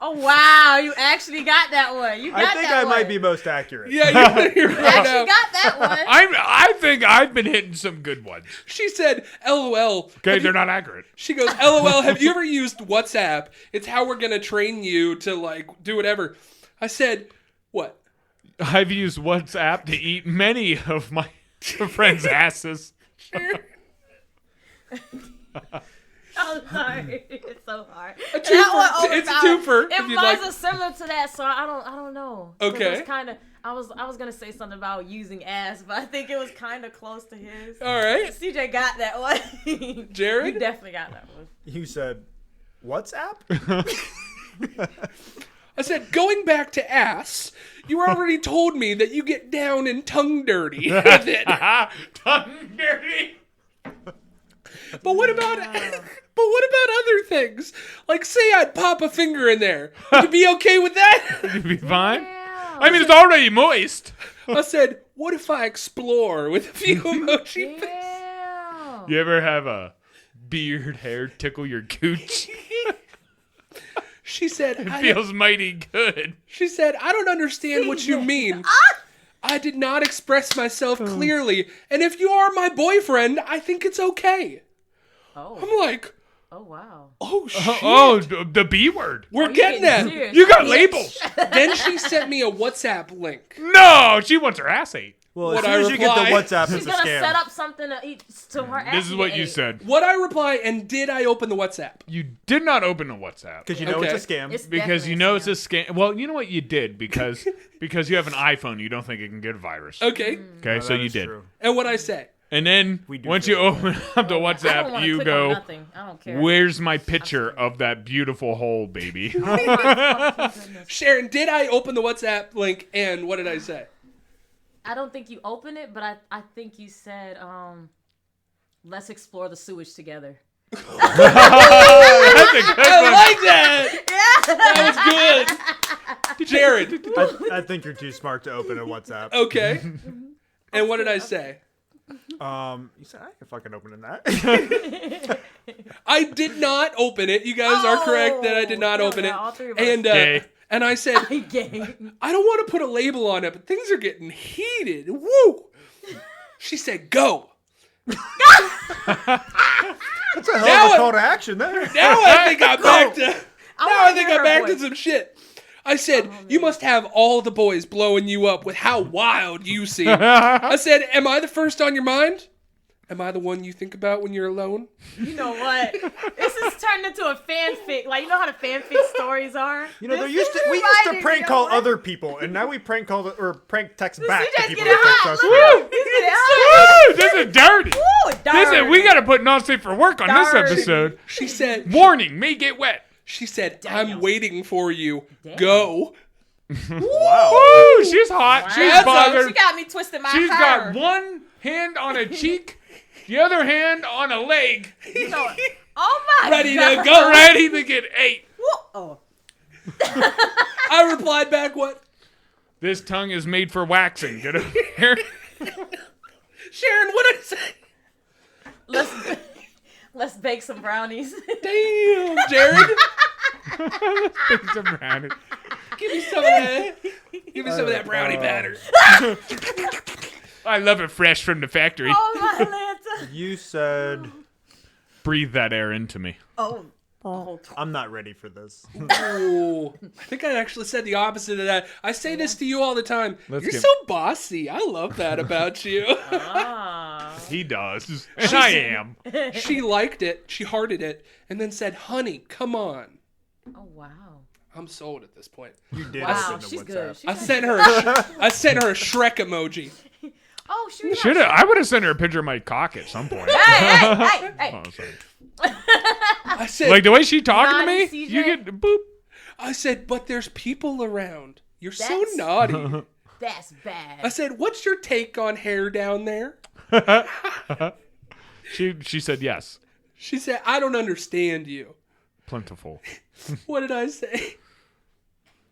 Oh wow, you actually got that one. You got I think that I might one. be most accurate. Yeah, you're You right actually now. got that one. I think I've been hitting some good ones. She said, LOL. Okay, they're not accurate. She goes, LOL, have you ever used WhatsApp? It's how we're going to train you to, like, do whatever. I said, what? I've used WhatsApp to eat many of my friends' asses. I'm sorry. It's so hard. It's a overpowered. twofer, if It you'd was like. similar to that, so I don't know. 'Cause Okay. It was kind of. I was gonna say something about using ass, but I think it was kind of close to his. All right. CJ got that one. Jared? You definitely got that one. You said, WhatsApp? I said, going back to ass, you already told me that you get down and tongue dirty with it. Tongue dirty. But what about other things? Like, say I'd pop a finger in there. Would you be okay with that? You'd be fine. Yeah. I mean, it's already moist. I said, what if I explore with a few emoji faces? Yeah. You ever have a beard hair tickle your gooch? She said, It feels mighty good. She said, I don't understand what you mean. I did not express myself clearly, and if you are my boyfriend, I think it's okay. Oh. I'm like, Oh wow. oh shit. Oh, the B word. We're You getting getting that. serious. You got labels. Then she sent me a WhatsApp link. No, she wants her ass ate. Well, as What soon I as you get the reply- WhatsApp, She's it's a gonna scam. set up something to eat to her ass. This is to what get you ate. said. What I reply, and did I open the WhatsApp? You did not open a WhatsApp. Because you know Okay. it's a scam. It's Because you definitely know it's a scam. Well, you know what you did because you have an iPhone, you don't think it can get a virus. Okay. Okay, No, so that you is did. true. And what I say? And then We do once you feel open up the I don't WhatsApp, wanna you click on go, nothing. I don't care. "Where's my picture of that beautiful hole, baby?" Oh my fucking goodness. Sharon, did I open the WhatsApp link and what did I say? I don't think you opened it, but I think you said, let's explore the sewage together. That's a good I one. like that. That was good. Jared, I think you're too smart to open a WhatsApp. okay. And what did I say? You said I can fucking open that. I did not open it. You guys are correct that I did not Oh, open yeah, it. all three of us. And Gay. and I said, Gay. I don't want to put a label on it, but things are getting heated. Woo! She said, "Go." That's a hell Now of it- a call to action there. Now I think I'm back to. Now I wanna think hear I'm her back to voice. some shit. I said, "You must have all the boys blowing you up with how wild you seem." I said, "Am I the first on your mind? Am I the one you think about when you're alone?" You know what? This is turned into a fanfic. Like, you know how the fanfic stories are? You know, This we used is to reminding prank me of call what- other people, and now we prank call or prank text back to CJ's people getting that text hot. us. Look, he's getting hot. Woo, this is dirty. Ooh, This is, we dirty. got to put not safe for work on this Dirty. episode. She said, Warning, may get wet. "She said, Damn. I'm waiting for you. Damn. Go." Wow. Woo, she's hot. She's That's bothered. She got me twisting my She's hair. got one hand on a cheek, the other hand on a leg, You know what? Oh my Ready God. to go. ready to get ate. Woo. Oh. I replied back, "What?" This tongue is made for waxing. Get over here. Sharon, what did I say? Let's bake some brownies. Damn, Jared. Some brownie. Give me some of that. Give me some of that brownie batter. I love it fresh from the factory. Oh my Lanta. You said Breathe that air into me. Oh. I'm not ready for this. Ooh, I think I actually said the opposite of that. I say this to you all the time. Let's You're get- so bossy. I love that about you. Ah. He does. And I am. She liked it. She hearted it, and then said, "Honey, come on." Oh wow. I'm sold at this point. You did Wow, open the she's WhatsApp. good. I sent her. I sent her a Shrek emoji. Oh, shoot. Should have. I would have sent her a picture of my cock at some point. Hey. Oh, sorry. I said, Like the way she talking to Naughty me, CJ. you get boop. I said, but there's people around. You're so That's- naughty. That's I bad. said, what's your take on hair down there? She said yes. She said, I don't understand you. Plentiful. What did I say?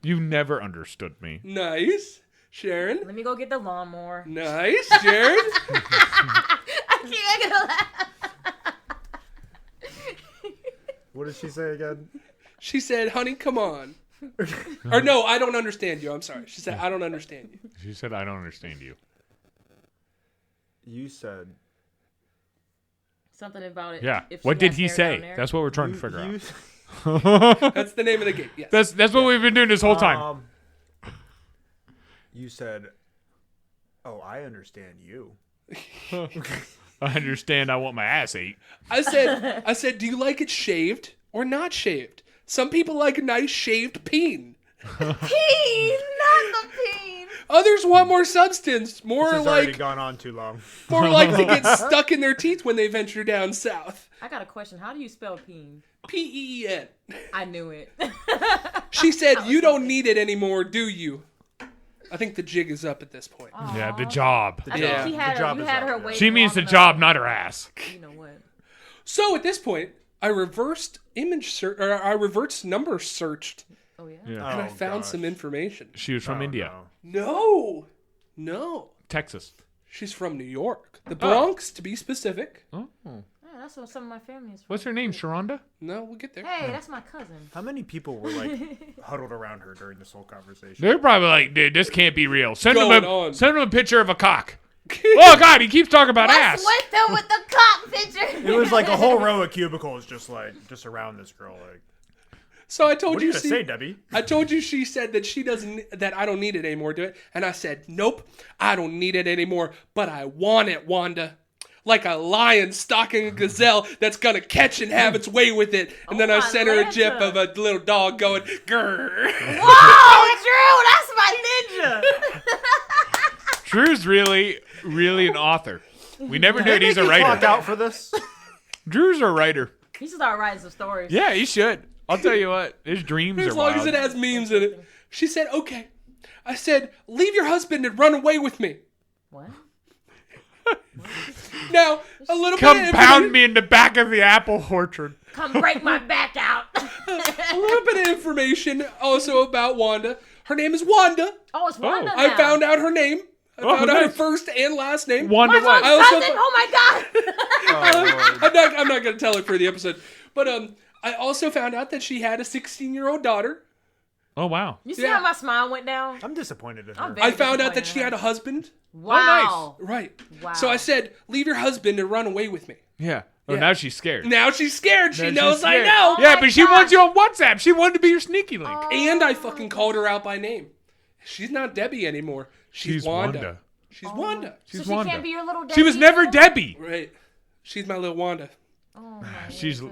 You never understood me. Nice. Sharon? Let me go get the lawnmower. Nice. Jared? I can't get a laugh. What did she say again? She said, honey, come on. Or no, I don't understand you. I'm sorry. She said, I don't understand you. She said, I don't understand you. You said. Something about it. Yeah. if she What did has he hair say? down there. That's what we're trying to figure you, out. That's the name of the game. Yes. That's what we've been doing this whole time. You said, "Oh, I understand you." I understand I want my ass ate. I said, do you like it shaved or not shaved? Some people like a nice shaved peen. Peen, not the peen. Others want more substance, more This has already like gone on too long. to get stuck in their teeth when they venture down south. I got a question. How do you spell peen? P-E-E-N. I knew it. She said, you don't need it anymore, do you? I think the jig is up at this point. Yeah, the job. I Yeah. think she had The job you is had up, her yeah. waiting. She means the long job, enough. not her ass. You know what? So at this point, I reversed number searched, Oh yeah. Yeah. and I Oh, found gosh. some information. She was from Oh, India. no. No. Texas. She's from New York. The Bronx, to be specific. Oh. Yeah, that's what some of my family is from. What's her name? Sharonda? No, we'll get there. Hey, that's my cousin. How many people were like huddled around her during this whole conversation? They're probably like, dude, this can't be real. Send Going them on? send him a picture of a cock. Oh God, he keeps talking about ass. What's with them with the cock picture? It was like a whole row of cubicles just around this girl. Like, So I told what are you, you gonna say, Debbie? I told you she said that she doesn't, that I don't need it anymore, do it. And I said, nope, I don't need it anymore, but I want it, Wanda. Like a lion stalking a gazelle that's gonna catch and have its way with it. And then I my sent her a Lanta. gif of a little dog going, grrr. Whoa, Drew, that's my ninja. Drew's really an author. We never did. He's a Clock writer. out for this. Drew's a writer. He should start writing some stories. Yeah, he should. I'll tell you what. His dreams As are long wild. as it has memes in it. She said, okay. I said, leave your husband and run away with me. What? Now, a little Come bit of pound me in the back of the apple orchard. Come break my back out. a little bit of information also about Wanda. Her name is Wanda. Oh, it's Wanda now. I found out her name. I found out her nice. first and last name. Wanda My what? mom's also- cousin. Oh my god. I'm not going to tell it for the episode. But I also found out that she had a 16-year-old daughter. Oh, wow. You see Yeah. how my smile went down? I'm disappointed in I'm her. very I found out disappointed that she in had her. a husband. Wow. Right. Wow. So I said, leave your husband and run away with me. Yeah. Oh, Yeah. now she's scared. Now she's scared. She Now she's knows I scared. know. Yeah, my but she gosh. wants you on WhatsApp. She wanted to be your sneaky link. And I fucking called her out by name. She's not Debbie anymore. She's Wanda. She's Wanda. She's so she Wanda. can't be your little Debbie. She was never Debbie. Right. She's my little Wanda. Oh my She's.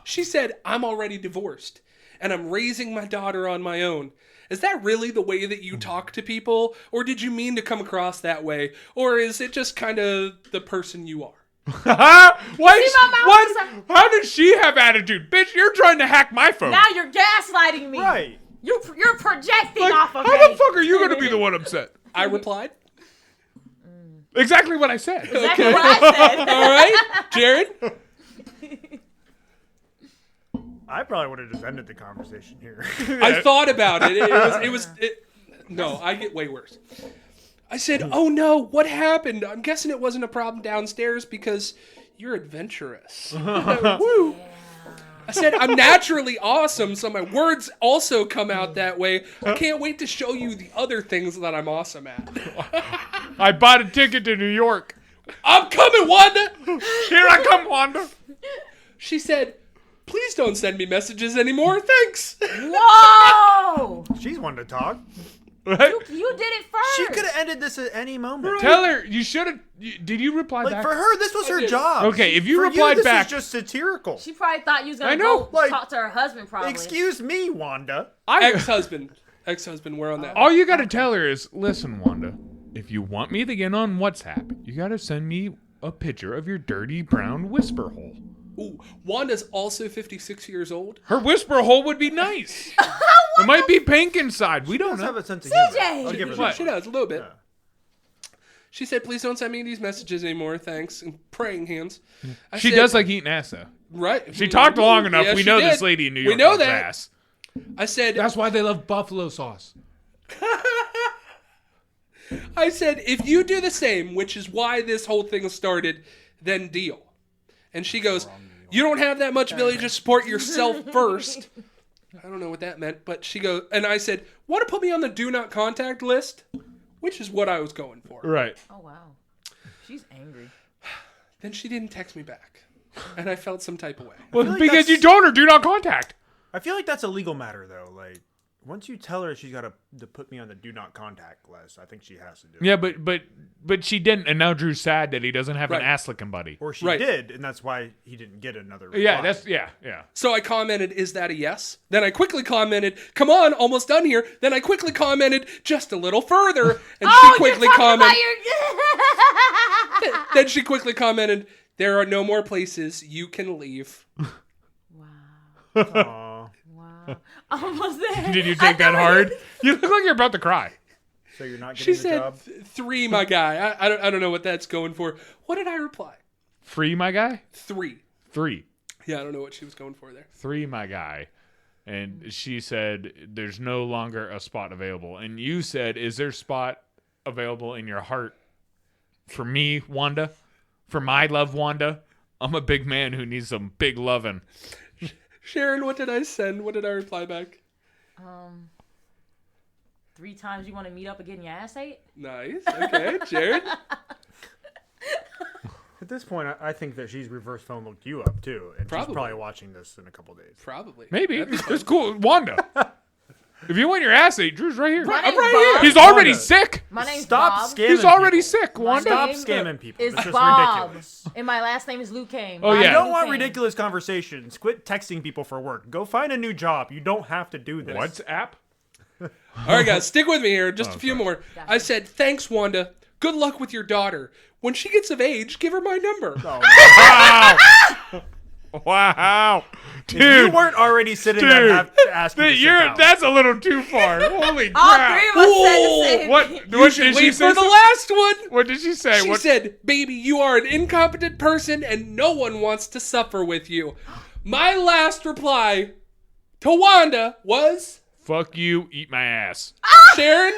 She said, I'm already divorced and I'm raising my daughter on my own. Is that really the way that you talk to people? Or did you mean to come across that way? Or is it just kind of the person you are? What? my mouth What? was like- How did she have attitude? Bitch, you're trying to hack my phone. Now you're gaslighting me. Right. You're projecting Like, off of me. how the fuck are you going to be the one upset? I replied. Exactly what I said. Exactly what I said. All right, Jared. I probably would have just ended the conversation here. I thought about it. No, I get way worse. I said, oh no, what happened? I'm guessing it wasn't a problem downstairs because you're adventurous. Woo. I said, I'm naturally awesome, so my words also come out that way. I can't wait to show you the other things that I'm awesome at. I bought a ticket to New York. I'm coming, Wanda! Here I come, Wanda. She said, please don't send me messages anymore. Thanks. Whoa! She's one to talk. Right? You did it first. She could have ended this at any moment. Tell her you should have. Did you reply Like back? for her, this was her did. job. Okay, if you For replied this back- is just satirical. She probably thought you was I gonna know, go like, talk to her husband. Probably. Excuse me, Wanda. Ex-husband, we're on that. All you got to tell her is, listen, Wanda. If you want me to get on WhatsApp, you got to send me a picture of your dirty brown whisper hole. Ooh, Wanda's also 56 years old. Her whisper hole would be nice. It might be pink inside. We don't Does have know. a sense of CJ! humor. I'll give her that. She does, a little bit. Yeah. She said, please don't send me these messages anymore, thanks. And praying hands. I She said, does like eating ass though. Right. She talked long enough. Yeah, We she know did. this lady in New York We know loves that. ass. I said, That's why they love buffalo sauce. if you do the same, which is why this whole thing started, then deal. And she goes, you don't have that much ability to support yourself first. I don't know what that meant, but she goes, and I said, want to put me on the do not contact list? Which is what I was going for. Right. Oh wow. She's angry. Then she didn't text me back. And I felt some type of way. Well, like because that's- you told her do not contact. I feel like that's a legal matter, though. Like, once you tell her she's got to put me on the do not contact list, I think she has to do it. Yeah, but she didn't, and now Drew's sad that he doesn't have Right. an ass-licking buddy. Or she Right. did, and that's why he didn't get another reply. Yeah, that's yeah. So I commented, is that a yes? Then I quickly commented, come on, almost done here. Then I quickly commented, just a little further. And she quickly commented. Then she quickly commented, there are no more places you can leave. Aw. Wow. Almost there. Did you take that hard? You look like you're about to cry. So you're not She getting the said, job? 3, my guy. I don't know what that's going for. What did I reply? Free, my guy. 3. 3. Yeah, I don't know what she was going for there. 3, my guy. And she said, there's no longer a spot available. And you said, is there a spot available in your heart for me, Wanda? For my love, Wanda? I'm a big man who needs some big loving. Sharon, what did I send? What did I reply back? 3 times you want to meet up and get your ass ate? Nice. Okay, Jared. At this point, I think that she's reverse phone looked you up, too. And Probably. she's probably watching this in a couple days. Probably. Maybe. It's cool. Wanda. If you want your ass ate, Drew's right here. My I'm name's right Bob. He's already Wanda. sick. My name's Stop Bob. scamming He's already people. sick, Wanda. Stop name scamming people. It's It's just Bob. ridiculous. And my last name is Luke Kane. Oh, Bob yeah. You don't Luke want Kane. ridiculous conversations. Quit texting people for work. Go find a new job. You don't have to do this. WhatsApp? All right, guys, stick with me here. Just a few more. Gotcha. I said, thanks, Wanda. Good luck with your daughter. When she gets of age, give her my number. Wow. Wow. If you Dude. weren't already sitting Dude. there, have to ask you to sit down. That's a little too far. Holy All crap. three of us said the same. What thing. did she Wait say? for the last one. What did she say? She said, baby, you are an incompetent person and no one wants to suffer with you. My last reply to Wanda was, Fuck you, eat my ass. Sharon?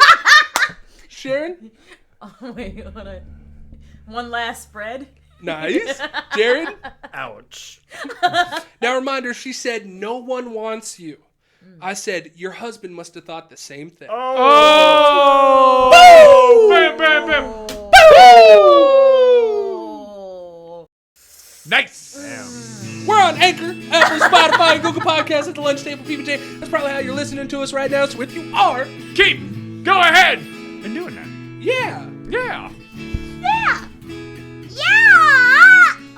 Sharon? Oh, wait, hold on. One last spread. Nice. Jared? Ouch. Now, reminder, she said, no one wants you. I said, your husband must have thought the same thing. Oh! Bam, bam, bam. Oh. Nice. Damn. We're on Anchor, Apple, Spotify, and Google Podcasts at the Lunch Table PBJ. That's probably how you're listening to us right now. So if you are, Go ahead and doing that. yeah. Yeah. Yeah.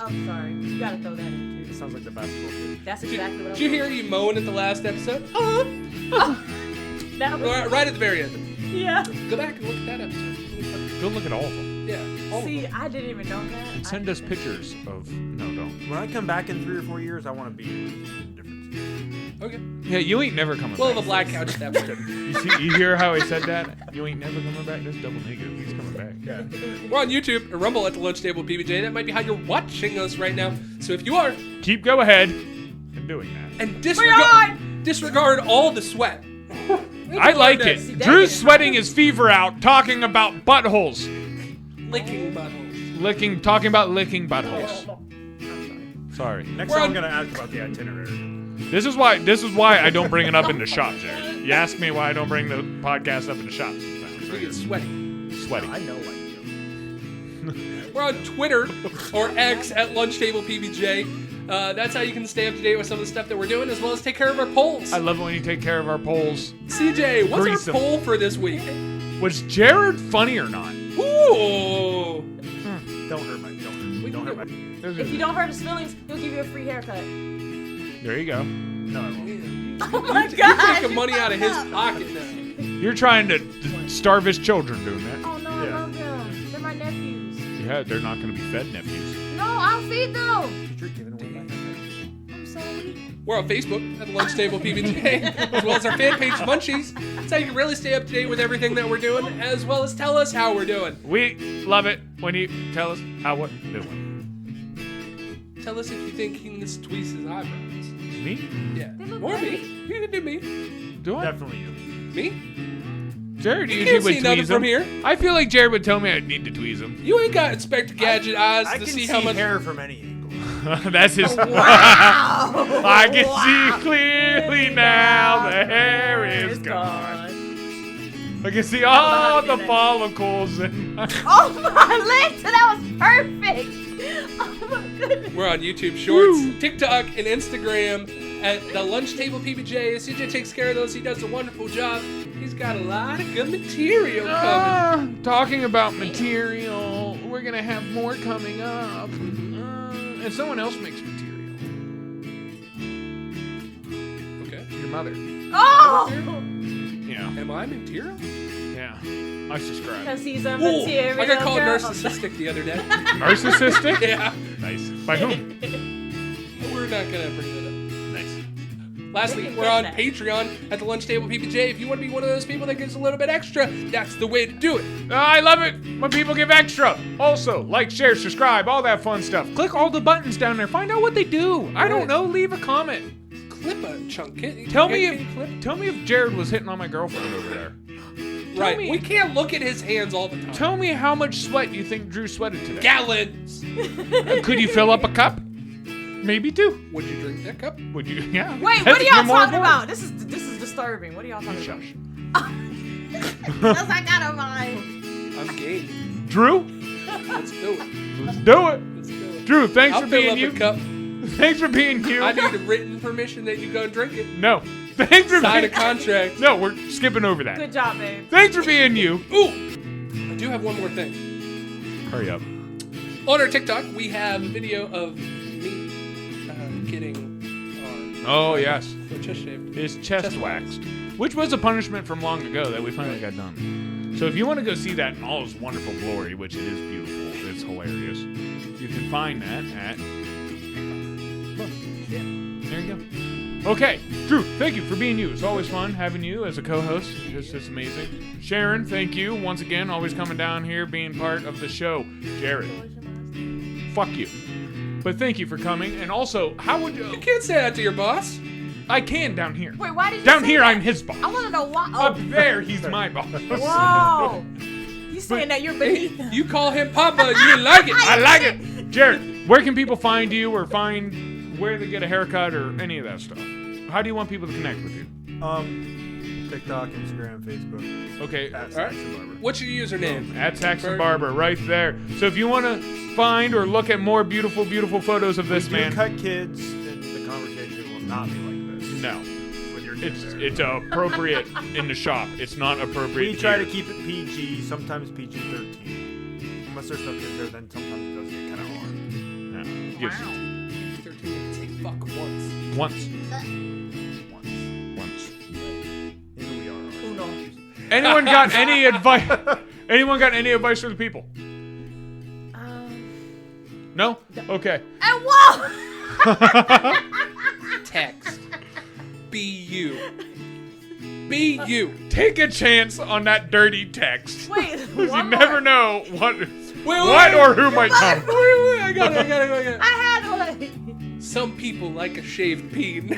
I'm sorry. You gotta throw that in too. Sounds like the basketball kid. That's exactly what I'm Did you hear you moan at the last episode? That was, Right at the very end. yeah. Go back and look at that episode. Go look at all of them. Yeah. all of See, them. I didn't even know that. And send us pictures of. No, don't. When I come back in 3 or 4 years, I want to be in different. Okay. Yeah, you ain't never coming We'll back. have a black couch at that point. You hear how he said that? You ain't never coming back? That's double negative. He's coming back. Yeah. We're on YouTube and Rumble at the Lunch Table PBJ. That might be how you're watching us right now. So if you are, Go ahead and doing that. and on! disregard all the sweat. I like it. See, Drew's that- sweating his fever out talking about buttholes. Licking buttholes. Talking about licking buttholes. Sorry. Next We're time I'm on- gonna ask about the itinerary. This is why I don't bring it up into shots, Jared. You ask me why I don't bring the podcast up into shots. We get sweaty. Sweaty. I know why you We're on Twitter or X at Lunch Table PBJ. That's how you can stay up to date with some of the stuff that we're doing, as well as take care of our polls. I love it when you take care of our polls. CJ, what's Grease our 'em. poll for this week? Was Jared funny or not? Ooh. Don't hurt my. Don't hurt my. If you don't hurt his feelings, he'll give you a free haircut. There you go. No, I won't. Oh my You're god! taking money out of his pocket now. You're trying to starve his children doing that. Oh no, I Yeah. love them. They're my nephews. Yeah, they're not going to be fed nephews. No, I'll feed them. You're giving away my haircut. I'm sorry. We're on Facebook at the Lunch Table PBJ, as well as our fan page Munchies. That's how you can really stay up to date with everything that we're doing, as well as tell us how we're doing. We love it when you tell us how we're doing. Tell us if you think he needs to tweeze his eyebrows. Me? Yeah. They look Or me. great. You can do me. Do I? Definitely you. Me? Jared You usually can't would see nothing tweeze from him. here. I feel like Jared would tell me I'd need to tweeze him. You ain't got Inspector Gadget eyes I to can see how much. hair from any angle. That's his. Wow! I can see clearly now the hair is gone. I can see all the follicles and. Oh my legs! That was perfect. Oh my goodness. We're on YouTube Shorts, TikTok, and Instagram at the Lunch Table PBJ. CJ takes care of those. He does a wonderful job. He's got a lot of good material coming. Talking about material, we're gonna have more coming up. And someone else makes material. Okay. Your mother. Oh! Yeah. Am I material? Yeah. I subscribe. Because he's a Ooh, material I got called girl. narcissistic the other day. Narcissistic? Yeah. Nice. By whom? We're not going to bring that up. Nice. Lastly, They can we're get on that. Patreon at the Lunch Table PBJ. If you want to be one of those people that gives a little bit extra, that's the way to do it. I love it when people give extra. Also, like, share, subscribe, all that fun stuff. Click all the buttons down there. Find out what they do. I don't know. Leave a comment. Clip a chunk. Tell me can you clip? if Jared was hitting on my girlfriend over there. Right. me- We can't look at his hands all the time. Tell me how much sweat you think Drew sweated today. Gallons. Could you fill up a cup? Maybe 2. Would you drink that cup? Would you? Yeah. Wait, what are y'all talking about? This is disturbing. What are y'all talking about? Shush. Because I got a mind. I'm game. Drew, Let's do it. let's do it. Let's do it. Drew, thanks I'll for fill being up you. a cup. Thanks for being you. I need a written permission that you go and drink it. No. Thanks for Sign a being. contract. No, we're skipping over that. Good job, babe. Thanks for being you. Ooh, I do have one more thing. Hurry up. On our TikTok, we have a video of me getting Oh yes, our chest shaved. his chest waxed, which was a punishment from long ago that we finally got done. So if you want to go see that in all its wonderful glory, which it is beautiful, it's hilarious, you can find that at... There you go. Okay, Drew, thank you for being you. It's always fun having you as a co-host. It's just amazing. Sharon, thank you once again, always coming down here, being part of the show. Jared, fuck you. But thank you for coming. And also, how would you... You can't say that to your boss. I can down here. Wait, why did you Down say here, that? I'm his boss. I want to know why. Up Oh, there, he's my boss. whoa. You saying that you're beneath him. You call him Papa, you didn't like it. I like it. Jared, where can people find you or find where they get a haircut or any of that stuff? How do you want people to connect with you? TikTok, Instagram, Facebook. Okay, At All right. Saxon Barber. What's your username? at Saxon Barber, right there. So if you want to find or look at more beautiful, beautiful photos of this We man, do cut kids, and the conversation will not be like this. no, When you're it's appropriate in the shop. It's not appropriate. We try to here. keep it PG, sometimes PG-13. Unless there's no kids there, then sometimes it does get kind of hard. No. Yes. 13 can say fuck once. Once. Maybe we are. Uno. Anyone got any advice? Anyone got any advice for the people? No? Okay. And whoa! Text. Be you. Be you. Take a chance on that dirty text. Wait, Because you one never more. know what wait. or who might come. Wait, I got it. I had one. Some people like a shaved peen.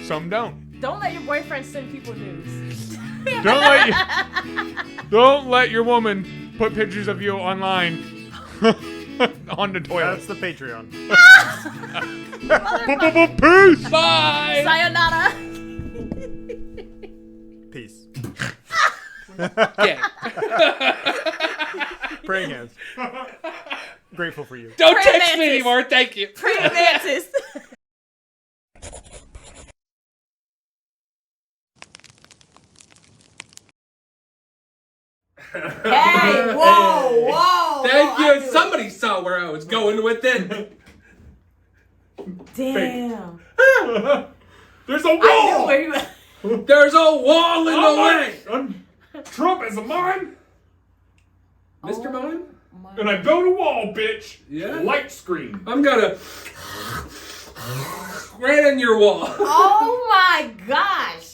Some don't. Don't let your boyfriend send people news. Don't let your woman put pictures of you online on the toilet. That's the Patreon. Peace. Bye. Sayonara. Peace. Yeah. Praying hands. Grateful for you. Don't Pray text me mantis. anymore. Thank you. Pretty advances. Hey, whoa. Thank I you. knew it. Somebody saw where I was going with it. Damn. There's a I knew wall. where you were. There's a wall in the way. Trump is a mine, Mr. Mine? and I built a wall, bitch. Yeah? Light screen. I'm gonna right on your wall. Oh my god.